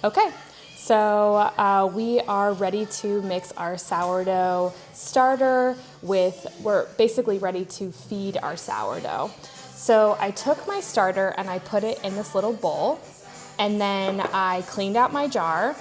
Okay, so we are ready to mix our sourdough starter with, we're basically ready to feed our sourdough. So I took my starter and I put it in this little bowl, and then I cleaned out my jar.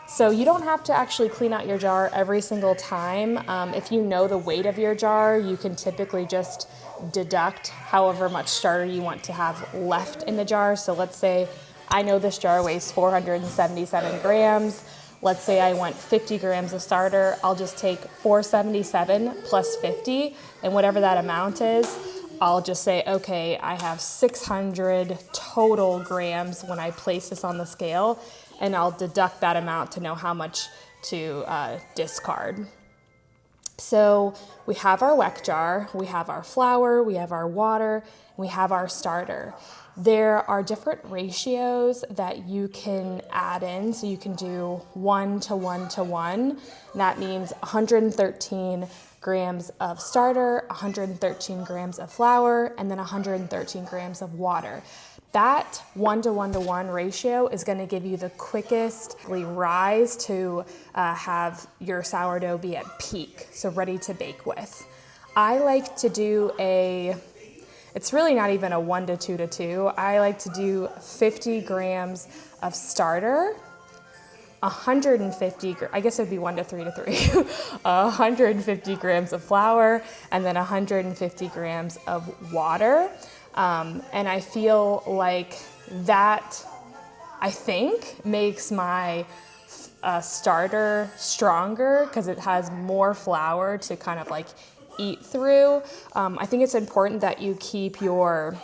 So you don't have to actually clean out your jar every single time. If you know the weight of your jar, you can typically just deduct however much starter you want to have left in the jar. So let's say I know this jar weighs 477 grams. Let's say I want 50 grams of starter. I'll just take 477 plus 50, and whatever that amount is, I'll just say, okay, I have 600 total grams when I place this on the scale, and I'll deduct that amount to know how much to discard. So we have our weck jar, we have our flour, we have our water, and we have our starter. There are different ratios that you can add in. So you can do 1 to 1 to 1. That means 113 grams of starter, 113 grams of flour, and then 113 grams of water. That 1 to 1 to 1 ratio is going to give you the quickest rise to have your sourdough be at peak, so ready to bake with. I like to do it's really not even a 1 to 2 to 2. I like to do 50 grams of starter, 150, I guess it would be 1 to 3 to 3, 150 grams of flour, and then 150 grams of water. And I feel like that, I think, makes my starter stronger because it has more flour to kind of like eat through. I think it's important that you keep your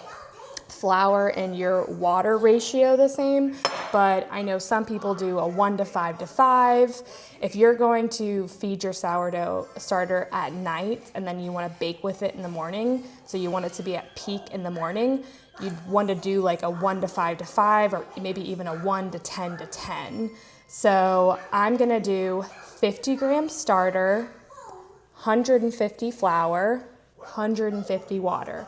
flour and your water ratio the same, but I know some people do a 1 to 5 to 5. If you're going to feed your sourdough starter at night and then you want to bake with it in the morning, so you want it to be at peak in the morning, you'd want to do like a 1 to 5 to 5 or maybe even a 1 to 10 to 10. So I'm going to do 50 grams starter, 150 flour, 150 water.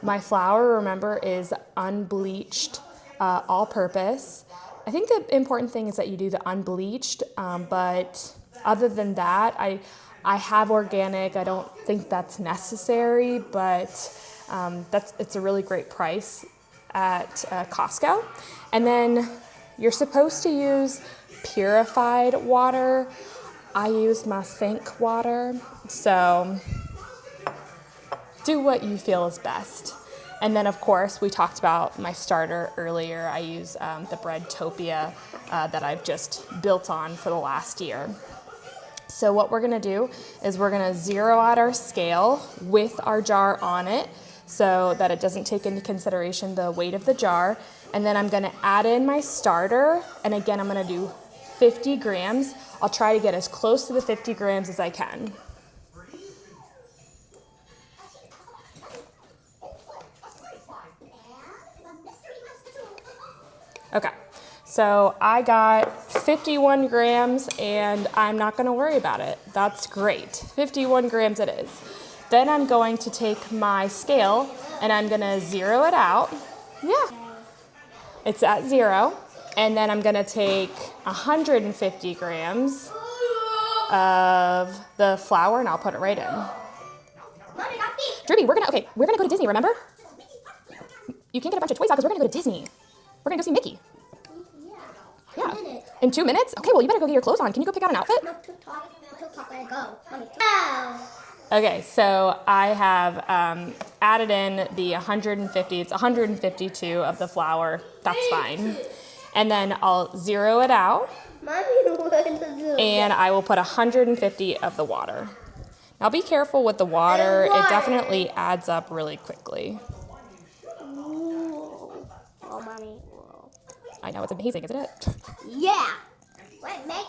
My flour, remember, is unbleached, all-purpose. I think the important thing is that you do the unbleached, but other than that, I have organic. I don't think that's necessary, but it's a really great price at Costco. And then you're supposed to use purified water. I use my sink water, so do what you feel is best. And then, of course, we talked about my starter earlier. I use the Breadtopia that I've just built on for the last year. So what we're gonna do is we're gonna zero out our scale with our jar on it so that it doesn't take into consideration the weight of the jar. And then I'm gonna add in my starter. And again, I'm gonna do 50 grams. I'll try to get as close to the 50 grams as I can. Okay, so I got 51 grams and I'm not gonna worry about it. That's great, 51 grams it is. Then I'm going to take my scale and I'm gonna zero it out. Yeah, it's at 0. And then I'm gonna take 150 grams of the flour and I'll put it right in. Drewby, we're gonna go to Disney, remember? You can't get a bunch of toys out because we're gonna go to Disney. We're gonna go see Mickey. Yeah. In 2 minutes? Okay, well, you better go get your clothes on. Can you go pick out an outfit? No, TikTok, let it go. Mommy. Okay, so I have added in the 150, it's 152 of the flour. That's fine. And then I'll zero it out. And I will put 150 of the water. Now be careful with the water. It definitely adds up really quickly. Oh, Mommy. I know, it's amazing, isn't it? Yeah.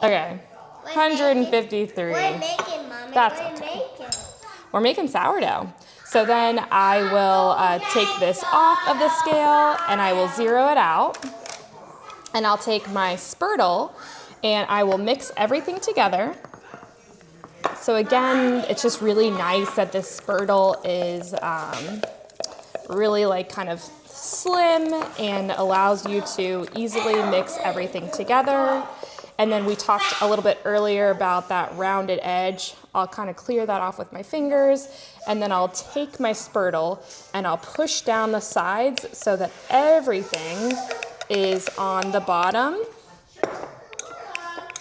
Okay, 153. What are you making, Mommy? That's okay. We're making sourdough. So then I will take this off of the scale and I will zero it out. And I'll take my spurtle and I will mix everything together. So again, it's just really nice that this spurtle is really like kind of slim and allows you to easily mix everything together. And then we talked a little bit earlier about that rounded edge. I'll kind of clear that off with my fingers, and then I'll take my spurtle and I'll push down the sides so that everything is on the bottom.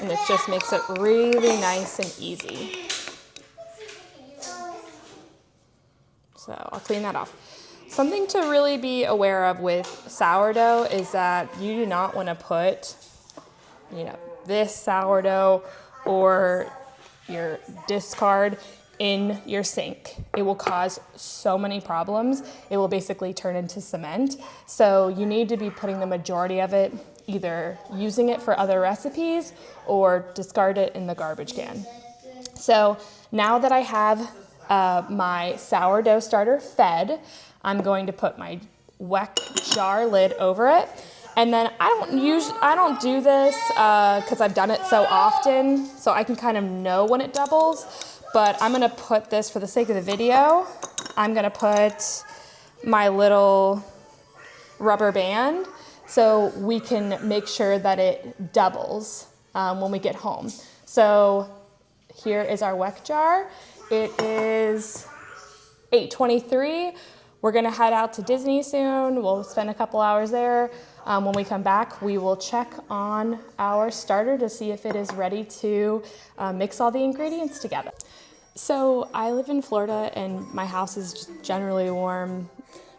And it just makes it really nice and easy. So I'll clean that off. Something to really be aware of with sourdough is that you do not want to put, this sourdough or your discard in your sink. It will cause so many problems. It will basically turn into cement. So you need to be putting the majority of it, either using it for other recipes or discard it in the garbage can. So now that I have my sourdough starter fed, I'm going to put my weck jar lid over it. And then I don't do this because I've done it so often, so I can kind of know when it doubles. But I'm gonna put this, for the sake of the video, I'm gonna put my little rubber band so we can make sure that it doubles when we get home. So here is our weck jar. It is 8:23. We're gonna head out to Disney soon. We'll spend a couple hours there. When we come back, we will check on our starter to see if it is ready to mix all the ingredients together. So I live in Florida and my house is just generally warm.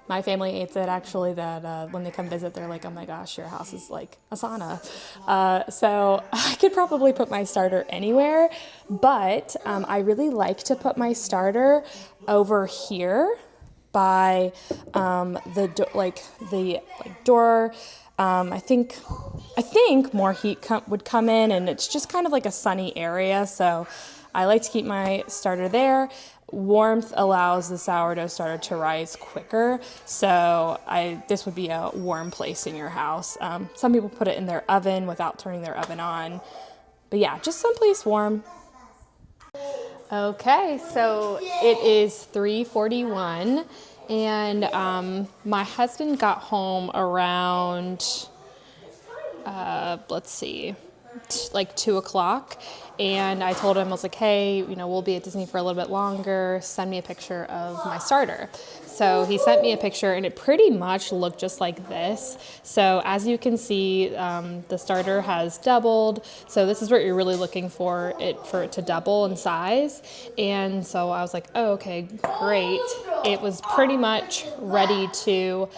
My family hates it actually, that when they come visit, they're like, oh my gosh, your house is like a sauna. So I could probably put my starter anywhere, but I really like to put my starter over here by the door. I think more heat would come in, and it's just kind of like a sunny area. So I like to keep my starter there. Warmth allows the sourdough starter to rise quicker. So this would be a warm place in your house. Some people put it in their oven without turning their oven on. But yeah, just someplace warm. Okay, so it is 3:41, and my husband got home around, like 2 o'clock, and I told him, I was like, hey, we'll be at Disney for a little bit longer, send me a picture of my starter. So he sent me a picture, and it pretty much looked just like this. So as you can see, the starter has doubled. So this is what you're really looking for it to double in size. And so I was like, oh, okay, great. It was pretty much ready to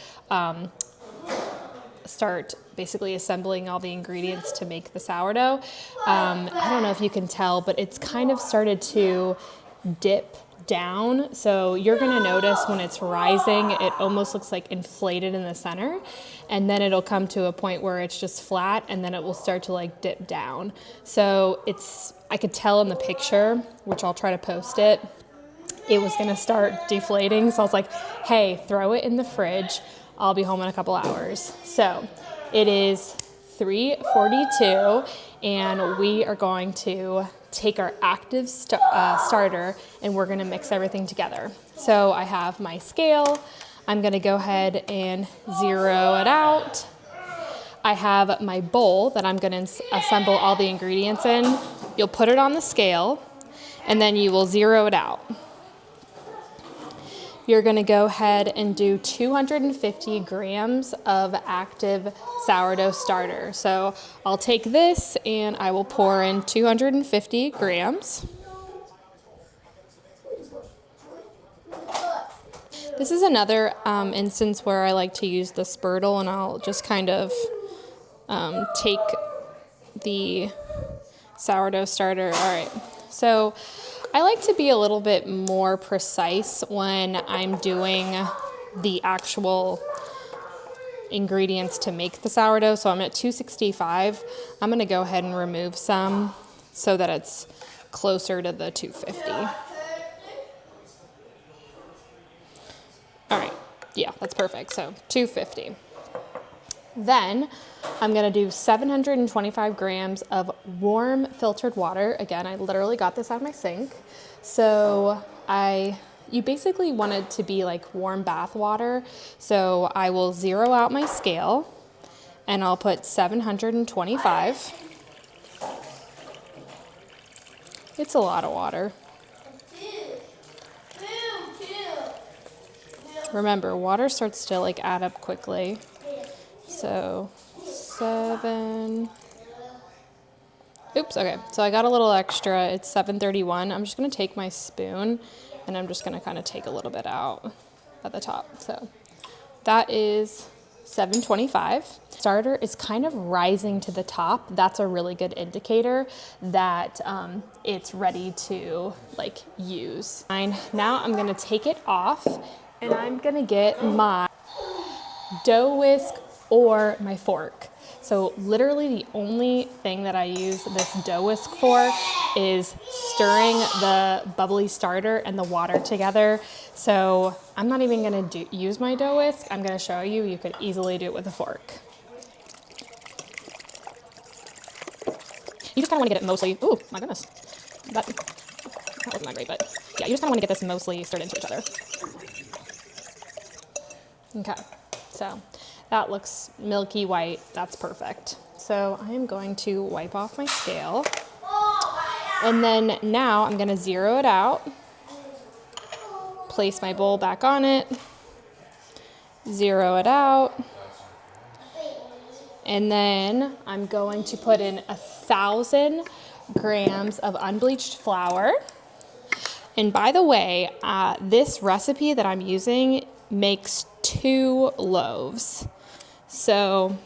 start basically assembling all the ingredients to make the sourdough. I don't know if you can tell, but it's kind of started to dip down. So you're going to notice when it's rising, it almost looks like inflated in the center, and then it'll come to a point where it's just flat, and then it will start to like dip down. So I could tell in the picture, which I'll try to post it was going to start deflating. So I was like, hey, throw it in the fridge. I'll be home in a couple hours. So it is 3:42, and we are going to take our active starter, and we're gonna mix everything together. So I have my scale. I'm gonna go ahead and zero it out. I have my bowl that I'm gonna assemble all the ingredients in. You'll put it on the scale, and then you will zero it out. You're gonna go ahead and do 250 grams of active sourdough starter. So I'll take this and I will pour in 250 grams. This is another instance where I like to use the spurtle, and I'll just kind of take the sourdough starter. All right, so I like to be a little bit more precise when I'm doing the actual ingredients to make the sourdough. So I'm at 265. I'm gonna go ahead and remove some so that it's closer to the 250. All right, yeah, that's perfect. So 250. Then I'm gonna do 725 grams of warm filtered water. Again, I literally got this out of my sink. So I you basically want it to be like warm bath water. So I will zero out my scale and I'll put 725. It's a lot of water. Remember, water starts to like add up quickly. So 7. Oops, okay. So I got a little extra. It's 731. I'm just gonna take my spoon and I'm just gonna kind of take a little bit out at the top. So that is 725. Starter is kind of rising to the top. That's a really good indicator that it's ready to like use. Fine. Now I'm gonna take it off and I'm gonna get my dough whisk or my fork. So literally the only thing that I use this dough whisk for is stirring the bubbly starter and the water together. So I'm not even gonna use my dough whisk. I'm gonna show you, you could easily do it with a fork. You just kinda wanna get it mostly, ooh, my goodness. That wasn't that great, but yeah, you just kinda wanna get this mostly stirred into each other. Okay, so that looks milky white. That's perfect. So I am going to wipe off my scale. And then now I'm gonna zero it out, place my bowl back on it, zero it out, and then I'm going to put in 1,000 grams of unbleached flour. And by the way, this recipe that I'm using makes 2 loaves. So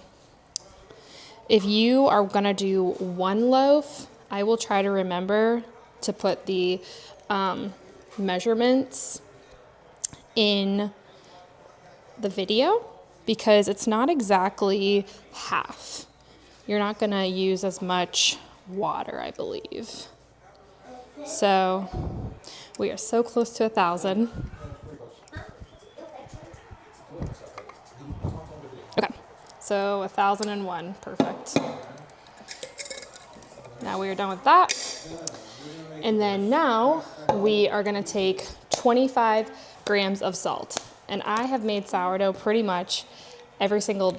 if you are gonna do 1 loaf, I will try to remember to put the measurements in the video because it's not exactly half. You're not gonna use as much water, I believe. So we are so close to 1,000. Okay, so 1,001, perfect. Now we are done with that. And then now we are gonna take 25 grams of salt. And I have made sourdough pretty much every single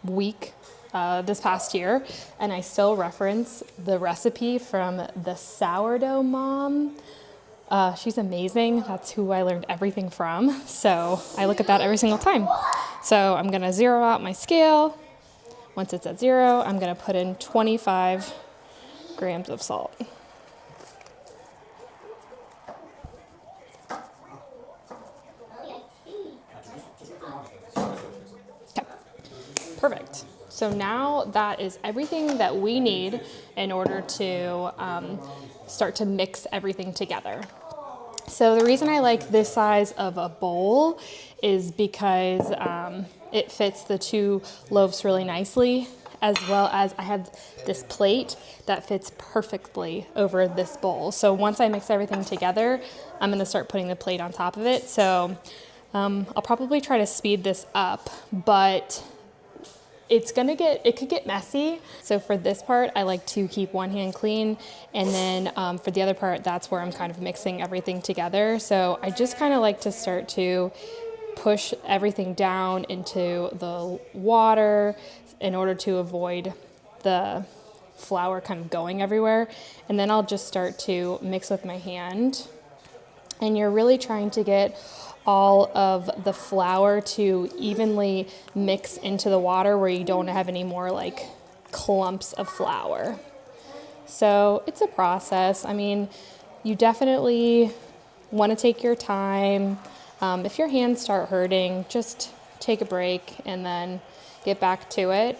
week this past year. And I still reference the recipe from the Sourdough Mom. She's amazing. That's who I learned everything from. So I look at that every single time. So I'm gonna zero out my scale. Once it's at 0, I'm gonna put in 25 grams of salt. Okay, perfect. So now that is everything that we need in order to start to mix everything together. So the reason I like this size of a bowl is because it fits the 2 loaves really nicely, as well as I have this plate that fits perfectly over this bowl. So once I mix everything together, I'm gonna start putting the plate on top of it. So I'll probably try to speed this up, but it could get messy. So for this part, I like to keep one hand clean. And then for the other part, that's where I'm kind of mixing everything together. So I just kind of like to start to push everything down into the water in order to avoid the flour kind of going everywhere. And then I'll just start to mix with my hand. And you're really trying to get all of the flour to evenly mix into the water where you don't have any more like clumps of flour. So it's a process. I mean, you definitely want to take your time. If your hands start hurting, just take a break and then get back to it.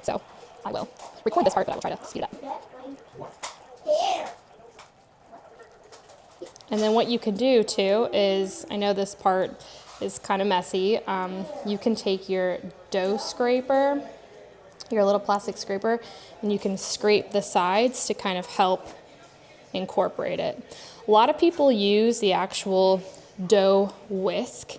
So I will record this part, but I will try to speed it up. And then what you can do too is, I know this part is kind of messy, you can take your dough scraper, your little plastic scraper, and you can scrape the sides to kind of help incorporate it. A lot of people use the actual dough whisk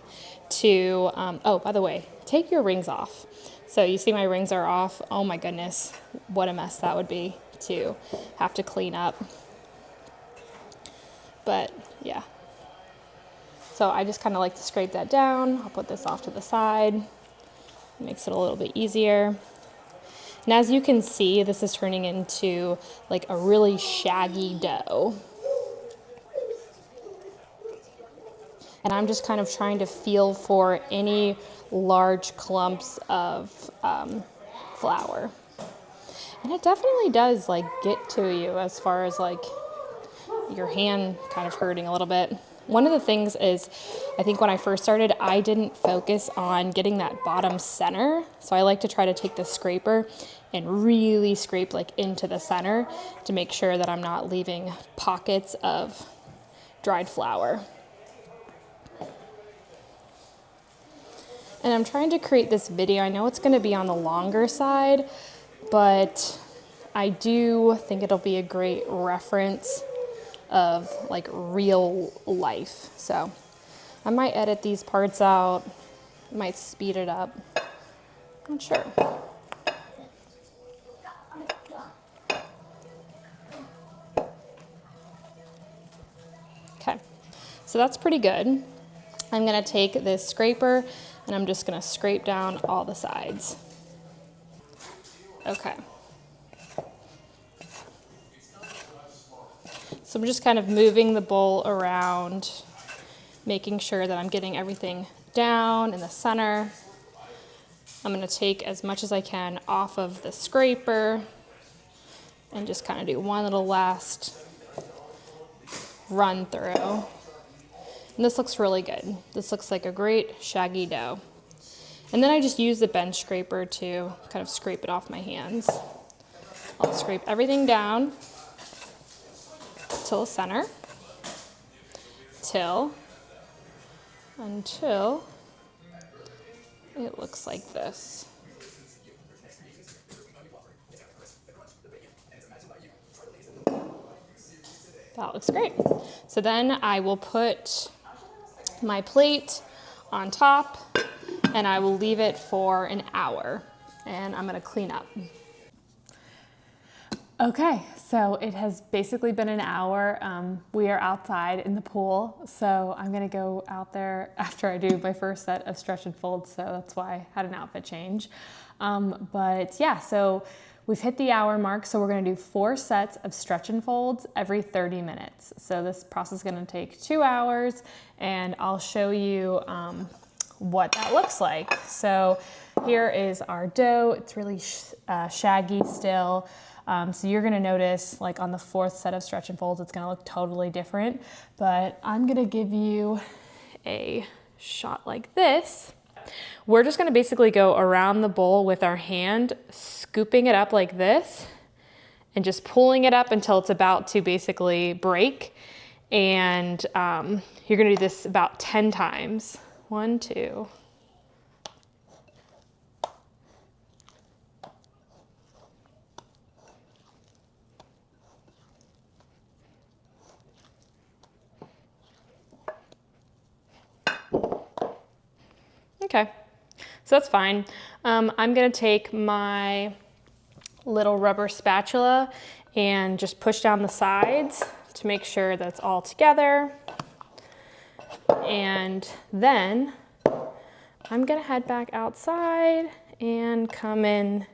to, oh, by the way, take your rings off. So you see my rings are off. Oh my goodness, what a mess that would be to have to clean up. But yeah. So I just kind of like to scrape that down. I'll put this off to the side. It makes it a little bit easier. And as you can see, this is turning into like a really shaggy dough. And I'm just kind of trying to feel for any large clumps of flour. And it definitely does like get to you as far as like your hand kind of hurting a little bit. One of the things is, I think when I first started, I didn't focus on getting that bottom center. So I like to try to take the scraper and really scrape like into the center to make sure that I'm not leaving pockets of dried flour. And I'm trying to create this video. I know it's going to be on the longer side, but I do think it'll be a great reference of like real life. So I might edit these parts out, might speed it up. I'm not sure. Okay, so that's pretty good. I'm gonna take this scraper and I'm just gonna scrape down all the sides. Okay. So I'm just kind of moving the bowl around, making sure that I'm getting everything down in the center. I'm gonna take as much as I can off of the scraper and just kind of do one little last run through. And this looks really good. This looks like a great shaggy dough. And then I just use the bench scraper to kind of scrape it off my hands. I'll scrape everything down till the center, until it looks like this. That looks great. So then I will put my plate on top and I will leave it for an hour and I'm gonna clean up. Okay, so it has basically been an hour. We are outside in the pool, so I'm gonna go out there after I do my first set of stretch and folds, so that's why I had an outfit change. But yeah, so we've hit the hour mark, so we're gonna do 4 sets of stretch and folds every 30 minutes. So this process is gonna take 2 hours, and I'll show you what that looks like. So here is our dough. It's really shaggy still. So you're gonna notice like on the 4th set of stretch and folds, it's gonna look totally different, but I'm gonna give you a shot like this. We're just gonna basically go around the bowl with our hand, scooping it up like this, and just pulling it up until it's about to basically break. And you're gonna do this about 10 times. 1, 2. Okay, so that's fine. I'm gonna take my little rubber spatula and just push down the sides to make sure that's all together. And then I'm gonna head back outside and come in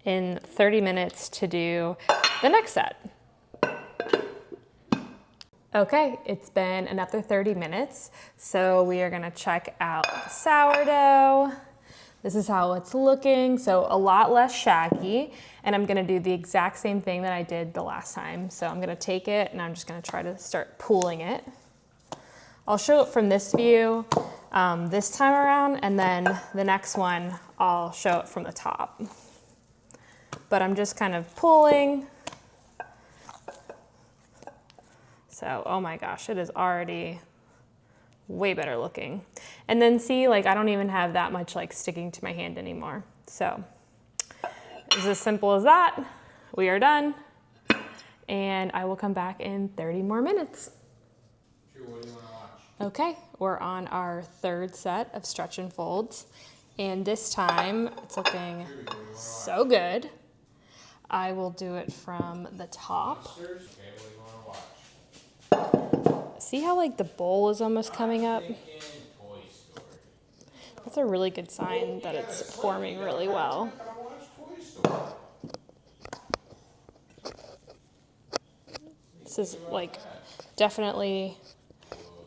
30 minutes to do the next set. Okay, it's been another 30 minutes, so we are gonna check out the sourdough. This is how it's looking, so a lot less shaggy, and I'm gonna do the exact same thing that I did the last time. So I'm gonna take it and I'm just gonna try to start pooling it. I'll show it from this view this time around, and then the next one I'll show it from the top. But I'm just kind of pulling. So, oh my gosh, it is already way better looking. And then see, like I don't even have that much like sticking to my hand anymore. So it's as simple as that. We are done. And I will come back in 30 more minutes. What do you want to watch? Okay, we're on our 3rd set of stretch and folds. And this time it's looking so good. I will do it from the top. See how like the bowl is almost coming up? That's a really good sign that it's forming really well. This is like definitely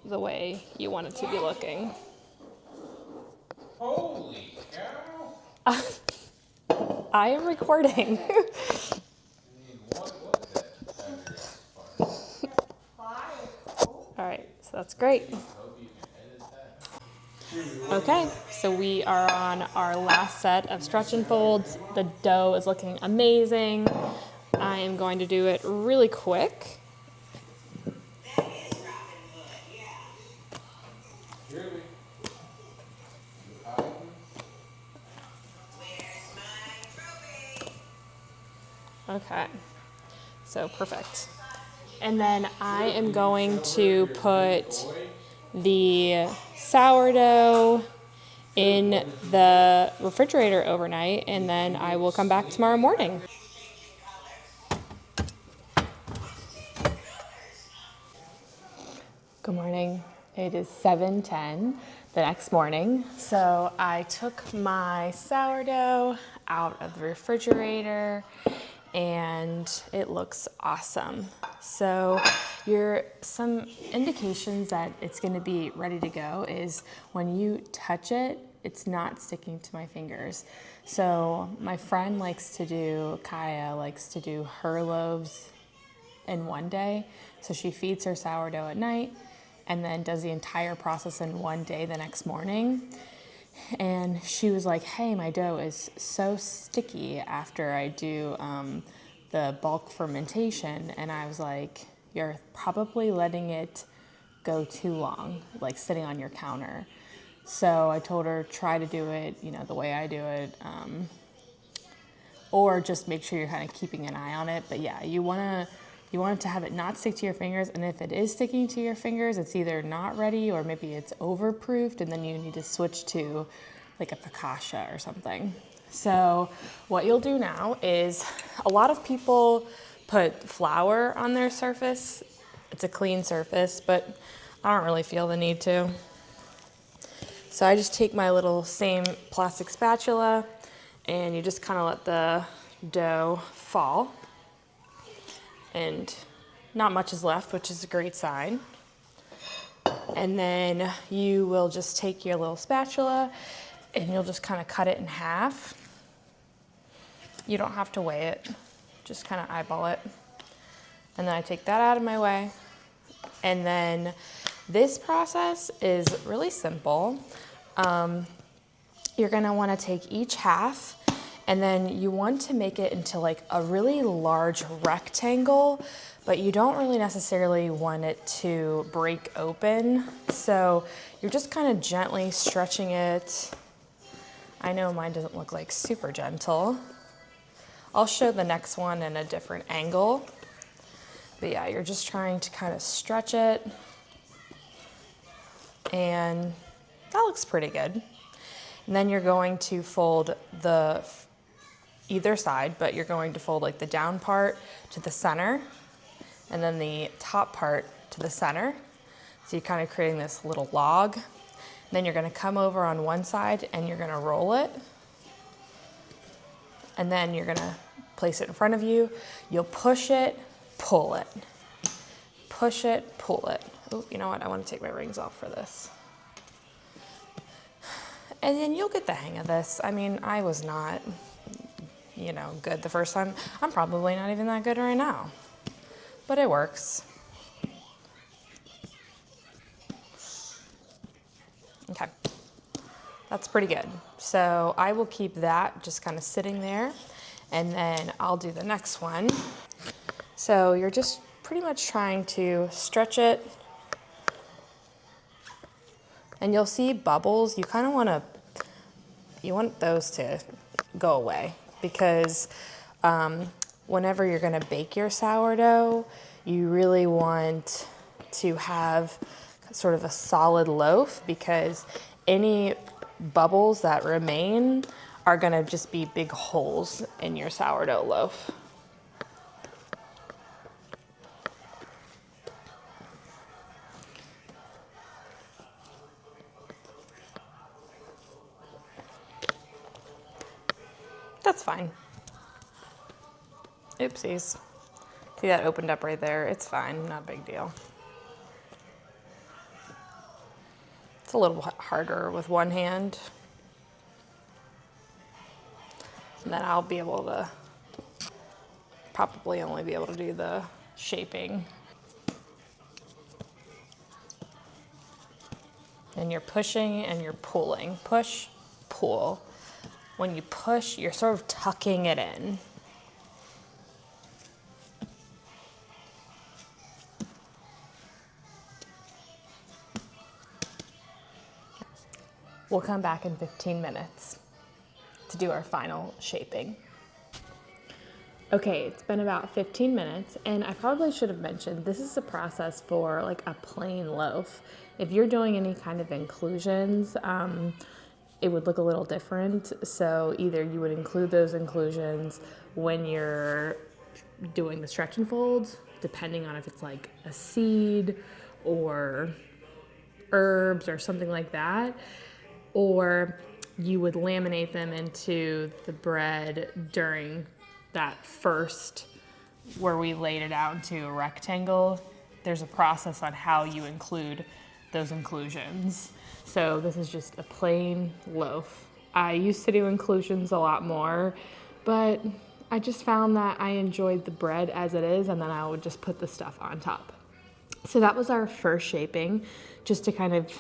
the way you want it to be looking. Holy cow! I am recording. All right, so that's great. Okay, so we are on our last set of stretch and folds. The dough is looking amazing. I am going to do it really quick. Okay, so perfect. And then I am going to put the sourdough in the refrigerator overnight, and then I will come back tomorrow morning. Good morning. It is 7:10 the next morning. So I took my sourdough out of the refrigerator and it looks awesome. So some indications that it's going to be ready to go is when you touch it, it's not sticking to my fingers. So my friend Kaya likes to do her loaves in one day. So she feeds her sourdough at night and then does the entire process in one day the next morning. And she was like, hey, my dough is so sticky after I do the bulk fermentation. And I was like, you're probably letting it go too long, like sitting on your counter. So I told her, try to do it, the way I do it, or just make sure you're kind of keeping an eye on it. But yeah, you want it to have it not stick to your fingers, and if it is sticking to your fingers, it's either not ready or maybe it's overproofed, and then you need to switch to like a focaccia or something. So what you'll do now is, a lot of people put flour on their surface. It's a clean surface, but I don't really feel the need to. So I just take my little same plastic spatula, and you just kind of let the dough fall. And not much is left, which is a great sign. And then you will just take your little spatula and you'll just kind of cut it in half. You don't have to weigh it, just kind of eyeball it. And then I take that out of my way. And then this process is really simple. You're gonna wanna take each half, and then you want to make it into like a really large rectangle, but you don't really necessarily want it to break open. So you're just kind of gently stretching it. I know mine doesn't look like super gentle. I'll show the next one in a different angle. But yeah, you're just trying to kind of stretch it. And that looks pretty good. And then you're going to fold either side, but you're going to fold like the down part to the center and then the top part to the center. So you're kind of creating this little log. And then you're gonna come over on one side and you're gonna roll it. And then you're gonna place it in front of you. You'll push it, pull it. Push it, pull it. Oh, you know what? I wanna take my rings off for this. And then you'll get the hang of this. I mean, I was not, good the first time. I'm probably not even that good right now, but it works. Okay, that's pretty good. So I will keep that just kind of sitting there, and then I'll do the next one. So you're just pretty much trying to stretch it, and you'll see bubbles. You kind of want those to go away, because whenever you're gonna bake your sourdough, you really want to have sort of a solid loaf, because any bubbles that remain are gonna just be big holes in your sourdough loaf. That's fine. Oopsies. See, that opened up right there. It's fine, not a big deal. It's a little harder with one hand. And then I'll be able to probably only be able to do the shaping. And you're pushing and you're pulling. Push, pull. When you push, you're sort of tucking it in. We'll come back in 15 minutes to do our final shaping. Okay, it's been about 15 minutes, and I probably should have mentioned this is a process for like a plain loaf. If you're doing any kind of inclusions, it would look a little different. So either you would include those inclusions when you're doing the stretch and folds, depending on if it's like a seed or herbs or something like that, or you would laminate them into the bread during that first, where we laid it out into a rectangle. There's a process on how you include those inclusions. So this is just a plain loaf. I used to do inclusions a lot more, but I just found that I enjoyed the bread as it is, and then I would just put the stuff on top. So that was our first shaping, just to kind of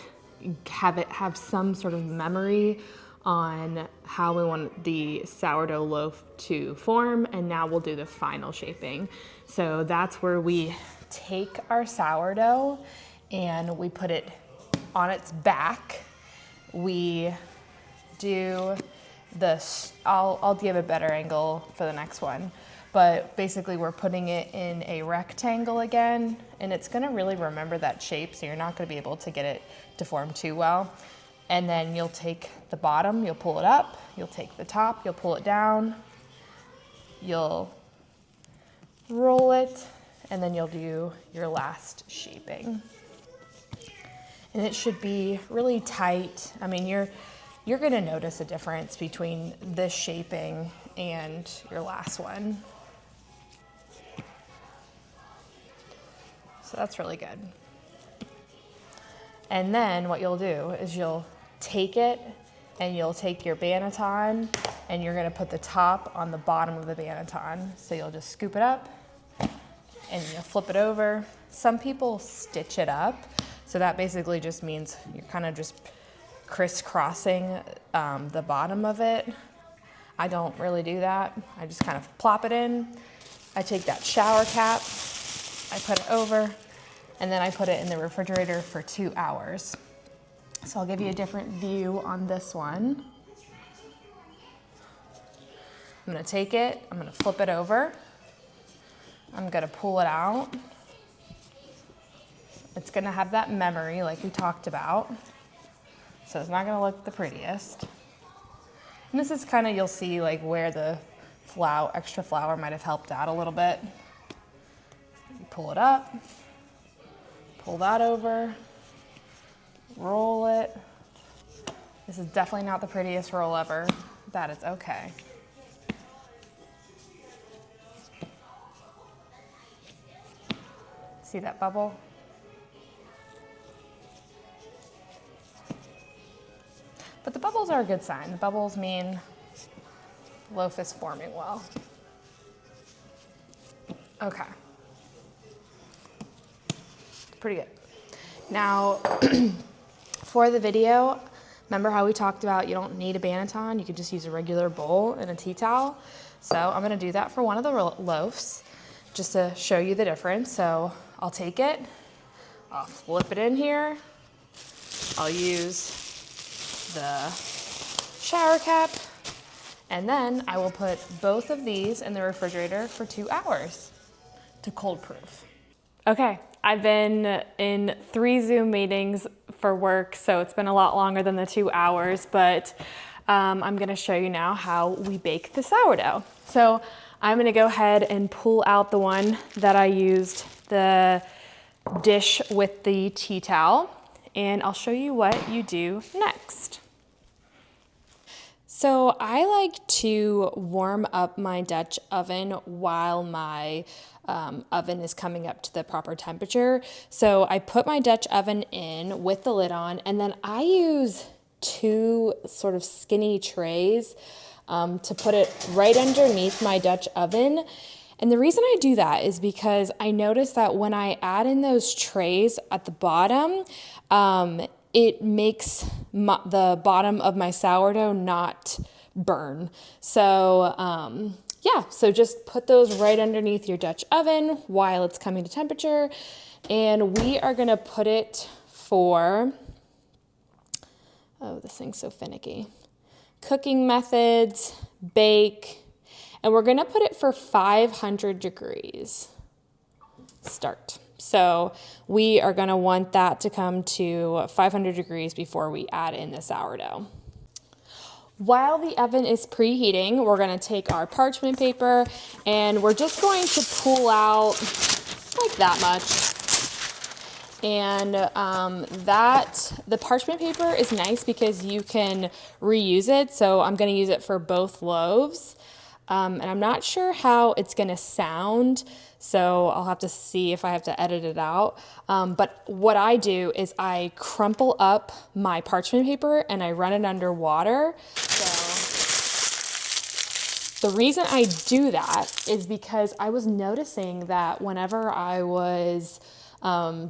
have some sort of memory on how we want the sourdough loaf to form, and now we'll do the final shaping. So that's where we take our sourdough and we put it on its back. We do this, I'll give a better angle for the next one, but basically we're putting it in a rectangle again, and it's gonna really remember that shape, so you're not gonna be able to get it to form too well. And then you'll take the bottom, you'll pull it up, you'll take the top, you'll pull it down, you'll roll it, and then you'll do your last shaping. And it should be really tight. I mean, you're gonna notice a difference between this shaping and your last one. So that's really good. And then what you'll do is you'll take it and you'll take your banneton and you're gonna put the top on the bottom of the banneton. So you'll just scoop it up and you'll flip it over. Some people stitch it up. So that basically just means you're kind of just crisscrossing the bottom of it. I don't really do that. I just kind of plop it in. I take that shower cap, I put it over, and then I put it in the refrigerator for 2 hours. So I'll give you a different view on this one. I'm gonna take it, I'm gonna flip it over, I'm gonna pull it out. It's gonna have that memory like we talked about. So it's not gonna look the prettiest. And this is kind of, you'll see like where the extra flour might have helped out a little bit. You pull it up, pull that over, roll it. This is definitely not the prettiest roll ever. That is okay. See that bubble? But the bubbles are a good sign. The bubbles mean the loaf is forming well. Okay. Pretty good. Now, for the video, remember how we talked about you don't need a banneton, you could just use a regular bowl and a tea towel. So I'm gonna do that for one of the loaves, just to show you the difference. So I'll take it, I'll flip it in here, I'll use the shower cap, and then I will put both of these in the refrigerator for 2 hours to cold proof. Okay, I've been in 3 Zoom meetings for work, so it's been a lot longer than the 2 hours, but I'm gonna show you now how we bake the sourdough. So I'm gonna go ahead and pull out the one that I used, the dish with the tea towel, and I'll show you what you do next. So I like to warm up my Dutch oven while my oven is coming up to the proper temperature. So I put my Dutch oven in with the lid on, and then I use two sort of skinny trays to put it right underneath my Dutch oven. And the reason I do that is because I notice that when I add in those trays at the bottom, it makes the bottom of my sourdough not burn. So yeah, so just put those right underneath your Dutch oven while it's coming to temperature. And we are gonna put it for, oh, this thing's so finicky. Cooking methods, bake, and we're gonna put it for 500 degrees. Start. So we are gonna want that to come to 500 degrees before we add in the sourdough. While the oven is preheating, we're gonna take our parchment paper and we're just going to pull out like that much. And the parchment paper is nice because you can reuse it. So I'm gonna use it for both loaves. And I'm not sure how it's gonna sound, so I'll have to see if I have to edit it out. But what I do is I crumple up my parchment paper and I run it under water. So the reason I do that is because I was noticing that whenever I was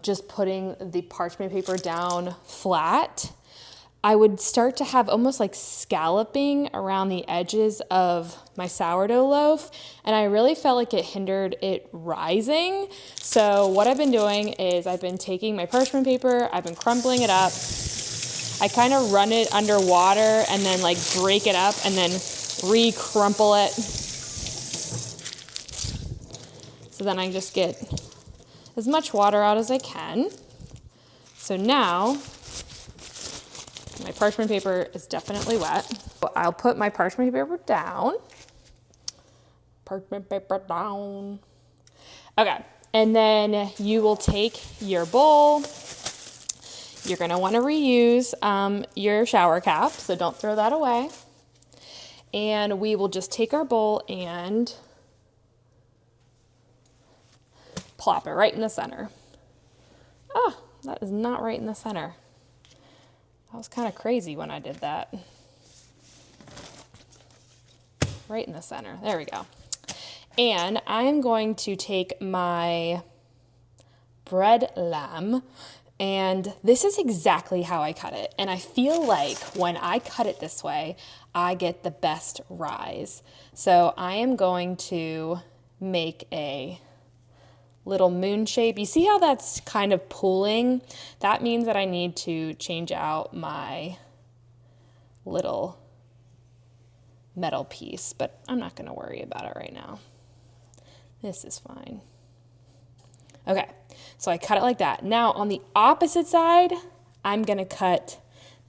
just putting the parchment paper down flat, I would start to have almost like scalloping around the edges of my sourdough loaf, and I really felt like it hindered it rising. So what I've been doing is I've been taking my parchment paper, I've been crumpling it up, I kind of run it under water and then like break it up and then re-crumple it. So then I just get as much water out as I can. So now, my parchment paper is definitely wet. I'll put my parchment paper down. Parchment paper down. Okay, and then you will take your bowl. You're gonna wanna reuse your shower cap, so don't throw that away. And we will just take our bowl and plop it right in the center. Oh, that is not right in the center. That was kind of crazy when I did that. Right in the center. There we go. And I'm going to take my bread lamb, and this is exactly how I cut it. And I feel like when I cut it this way, I get the best rise. So I am going to make a little moon shape. You see how that's kind of pulling? That means that I need to change out my little metal piece, but I'm not gonna worry about it right now. This is fine. Okay, so I cut it like that. Now on the opposite side, I'm gonna cut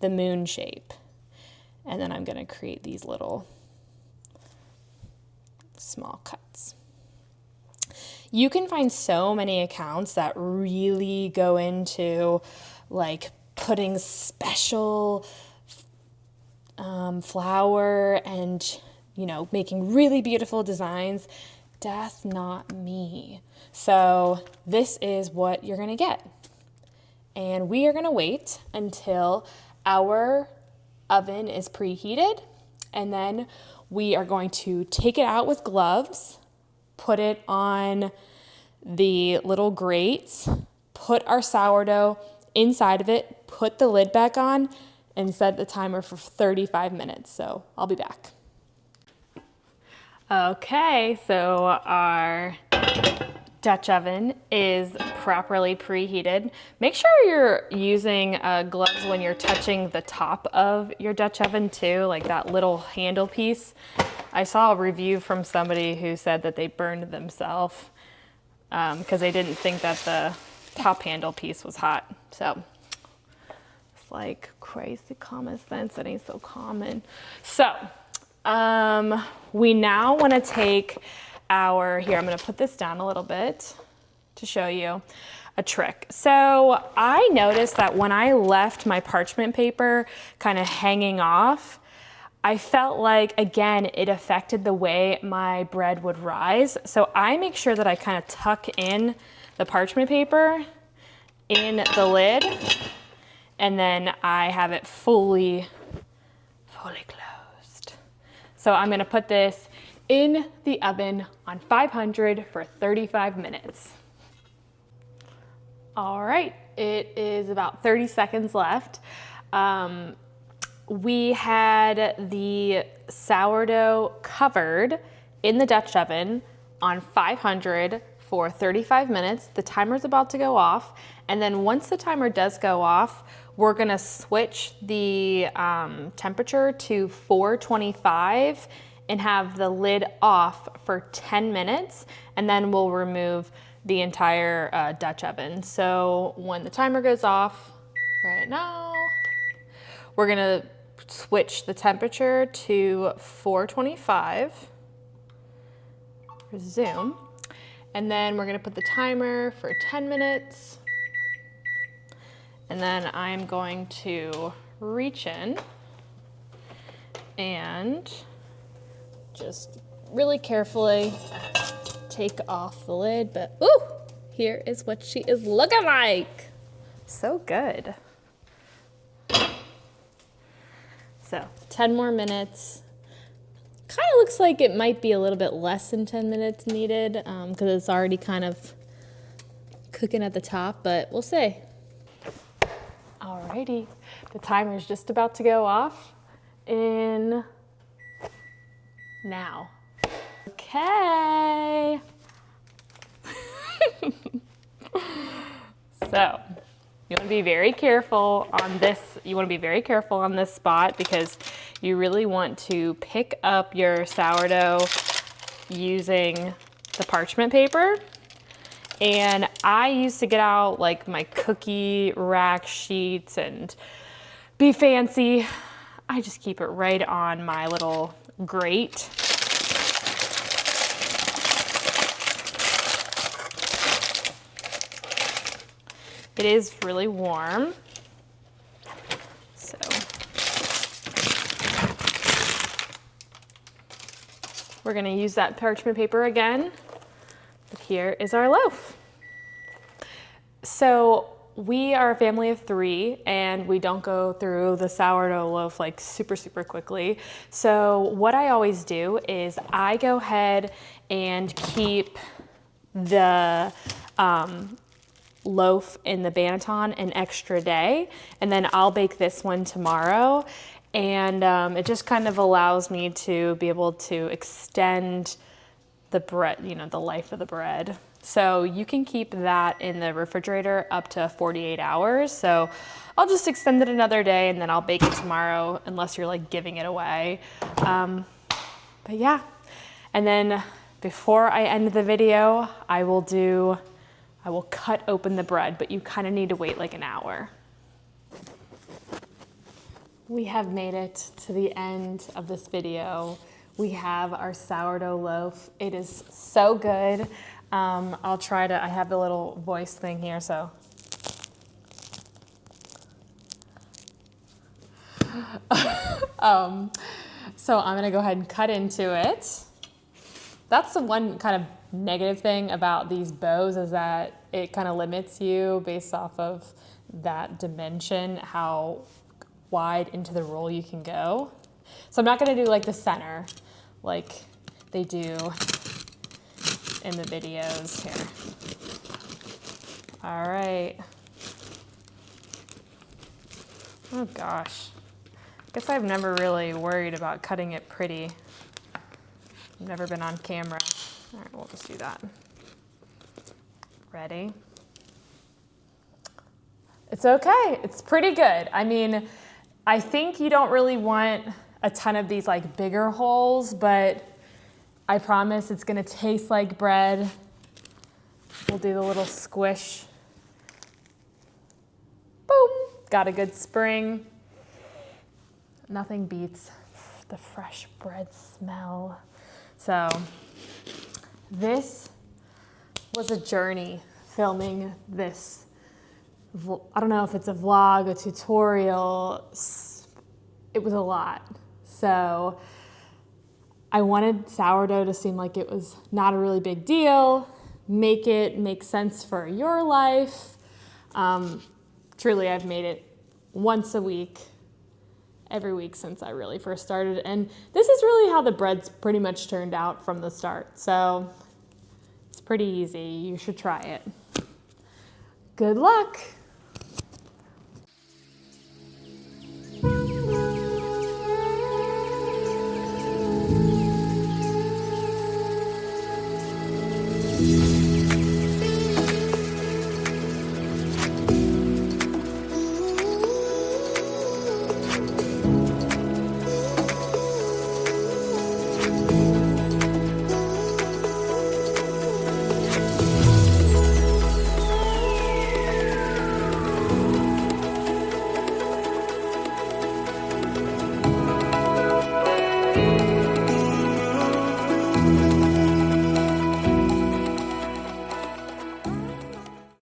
the moon shape. And then I'm gonna create these little small cuts. You can find so many accounts that really go into like putting special flour and, you know, making really beautiful designs. That's not me. So this is what you're gonna get. And we are gonna wait until our oven is preheated, and then we are going to take it out with gloves, put it on the little grates, put our sourdough inside of it, put the lid back on, and set the timer for 35 minutes. So I'll be back. Okay, so our Dutch oven is properly preheated. Make sure you're using gloves when you're touching the top of your Dutch oven too, like that little handle piece. I saw a review from somebody who said that they burned themselves because they didn't think that the top handle piece was hot. So it's like crazy common sense. It ain't so common. So we now want to take our, here, I'm going to put this down a little bit to show you a trick. So I noticed that when I left my parchment paper kind of hanging off, I felt like, again, it affected the way my bread would rise. So I make sure that I kind of tuck in the parchment paper in the lid, and then I have it fully closed. So I'm gonna put this in the oven on 500 for 35 minutes. All right, it is about 30 seconds left. We had the sourdough covered in the Dutch oven on 500 for 35 minutes. The timer's about to go off. And then once the timer does go off, we're gonna switch the temperature to 425 and have the lid off for 10 minutes. And then we'll remove the entire Dutch oven. So when the timer goes off right now, we're gonna switch the temperature to 425, resume, and then we're gonna put the timer for 10 minutes, and then I'm going to reach in and just really carefully take off the lid, but ooh, here is what she is looking like. So good. So 10 more minutes. Kind of looks like it might be a little bit less than 10 minutes needed because it's already kind of cooking at the top, but we'll see. Alrighty, the timer is just about to go off in now. Okay. So you want to be very careful on this. You want to be very careful on this spot because you really want to pick up your sourdough using the parchment paper. And I used to get out like my cookie rack sheets and be fancy. I just keep it right on my little grate. It is really warm, so we're gonna use that parchment paper again. But here is our loaf. So we are a family of 3 and we don't go through the sourdough loaf like super quickly. So what I always do is I go ahead and keep the loaf in the Banneton an extra day, and then I'll bake this one tomorrow. And it just kind of allows me to be able to extend the bread, you know, the life of the bread. So you can keep that in the refrigerator up to 48 hours. So I'll just extend it another day and then I'll bake it tomorrow unless you're like giving it away. But yeah, and then before I end the video, I will cut open the bread, but you kind of need to wait like an hour. We have made it to the end of this video. We have our sourdough loaf. It is so good. I have the little voice thing here, so. So I'm gonna go ahead and cut into it. That's the one kind of negative thing about these bows is that it kind of limits you based off of that dimension, how wide into the roll you can go. So I'm not gonna do like the center like they do in the videos here. All right. Oh gosh. I guess I've never really worried about cutting it pretty. I've never been on camera. All right, we'll just do that. Ready? It's okay, it's pretty good. I mean, I think you don't really want a ton of these like bigger holes, but I promise it's gonna taste like bread. We'll do the little squish. Boom, got a good spring. Nothing beats the fresh bread smell. So this was a journey filming this. I don't know if it's a vlog, a tutorial. It was a lot. So I wanted sourdough to seem like it was not a really big deal, make it make sense for your life. Truly, I've made it once a week, every week since I really first started. And this is really how the bread's pretty much turned out from the start. So it's pretty easy. You should try it. Good luck.